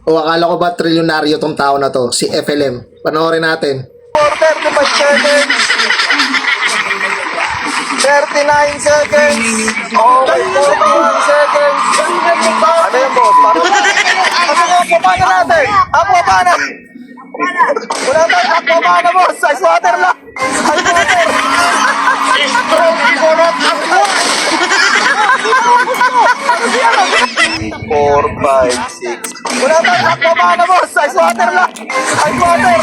O akala ko ba trilyonaryo tong tao na to, si FLM. Panoorin natin. 35 seconds. 39 seconds. Okay, 41 seconds. Ano yung boss? Aquapana natin. Aquapana. Wala tayo aquapana, boss. Ice water lang. Ice water. Four, five, six. Wala tayo aquapana, boss. Ice water lang. Ice water.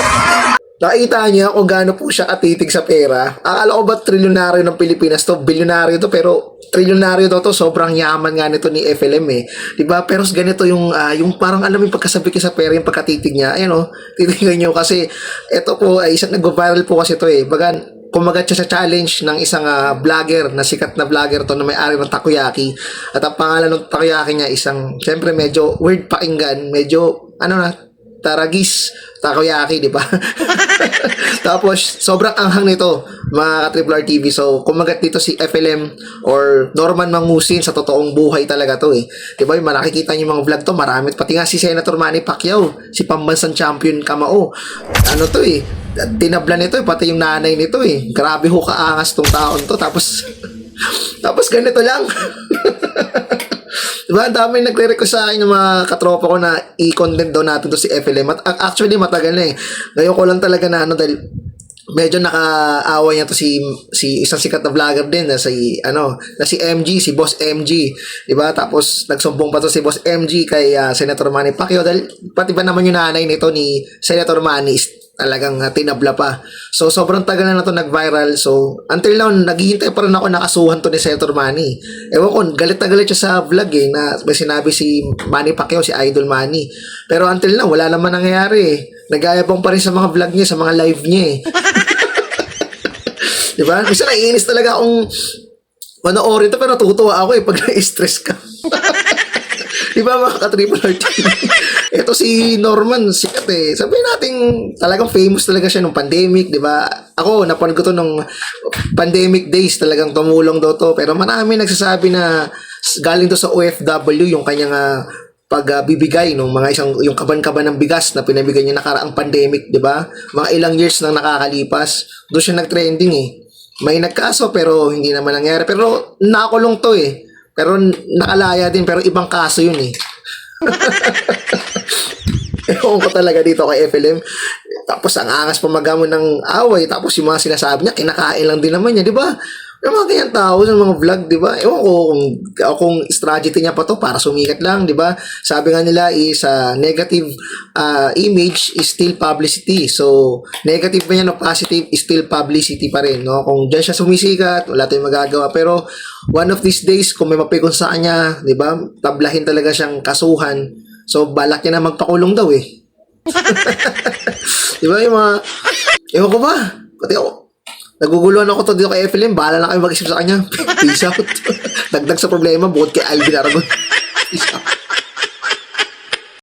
Nakita niya kung gaano po siya katitig sa pera. Akala ko ba trilyonaryo ng Pilipinas to? Bilyonaryo to, pero trilyonaryo to, sobrang yaman nga nito ni FLM eh. Diba? Pero ganito yung parang alam mo yung pagkasabi ko sa pera, yung pagkatitig niya. Ayun o, titignan nyo kasi ito po ay isang nag-viral po kasi to eh. Bagan, kumagat siya sa challenge ng isang vlogger, na sikat na vlogger to na may-ari ng takoyaki. At ang pangalan ng takoyaki niya isang, syempre medyo weird pakinggan, medyo ano na, Taragis takoyaki, di ba? Tapos, sobrang anghang nito, mga ka-Triple R TV. So, kumagat dito si FLM or Norman Mangusin sa totoong buhay talaga to eh. Di ba? Yung nakikita niyo mga vlog to, marami. Pati nga si Senator Manny Pacquiao, si pambansang champion kamao. Ano to eh, tinabla nito eh, pati yung nanay nito eh. Grabe ho kaangas tong taon to. Tapos ganito lang. Diba, ang dami nagre-request sa akin ng mga katropa ko na i-content daw natin to si FLM. At actually, matagal na eh. Ngayon ko lang talaga na dahil medyo naka-away niya to si isang sikat na vlogger din na si MG, si Boss MG. Diba? Tapos, nagsumbong pa to si Boss MG kay Senator Manny Pacquiao dahil pati ba naman yung nanay nito ni Senator Manny talagang tinabla pa. So, sobrang tagal na to nag-viral. So, until now, naghihintay pa rin ako nakasuhan to ni Senator Manny. Ewan ko, galit na galit siya sa vlog eh, na may sinabi si Manny Pacquiao, si Idol Manny. Pero until now, wala naman nangyayari eh. Nagayabang pa rin sa mga vlog niya, sa mga live niya eh. Diba? Bisa naiinis talaga akong panoorin to, pero natutuwa ako eh, pag na-stress ka. Diba mga ka-Triple R TV? Ito si Norman, sikat eh. Sabihin natin, talagang famous talaga siya nung pandemic, di ba? Ako, napanood ko to nung pandemic days, talagang tumulong daw to. Pero marami nagsasabi na galing to sa OFW, yung kanyang pagbibigay ng mga yung kaban-kaban ng bigas na pinabigay niya nakaraang pandemic, di ba? Mga ilang years nang nakakalipas, doon siya nag-trending eh. May nagkaso pero hindi naman nangyari. Pero nakulong to eh. Pero nakalaya din, pero ibang kaso yun eh. Ewan ko talaga dito kay FLM. Tapos ang angas pa magamon ng away. Tapos yung mga sinasabi niya, kinakain lang din naman niya, di ba? Yung mga ganyan tao sa mga vlog, di ba? Ewan ko kung strategy niya pa to para sumikat lang, di ba? Sabi nga nila is negative image is still publicity. So, negative ba yan o positive is still publicity pa rin, no? Kung dyan siya sumisikat, wala tayong magagawa. Pero, one of these days, kung may mapikon sa kanya, di ba? Tablahin talaga siyang kasuhan. So, balak niya na magpakulong daw eh. Di ba yung mga, ewan ko ba? Pati ako, naguguluhan ako to dito kay FLM. Bahala na kayo mag-isip sa kanya. Peace out. Dagdag sa problema bukod kay Alvin Aragon. Peace out.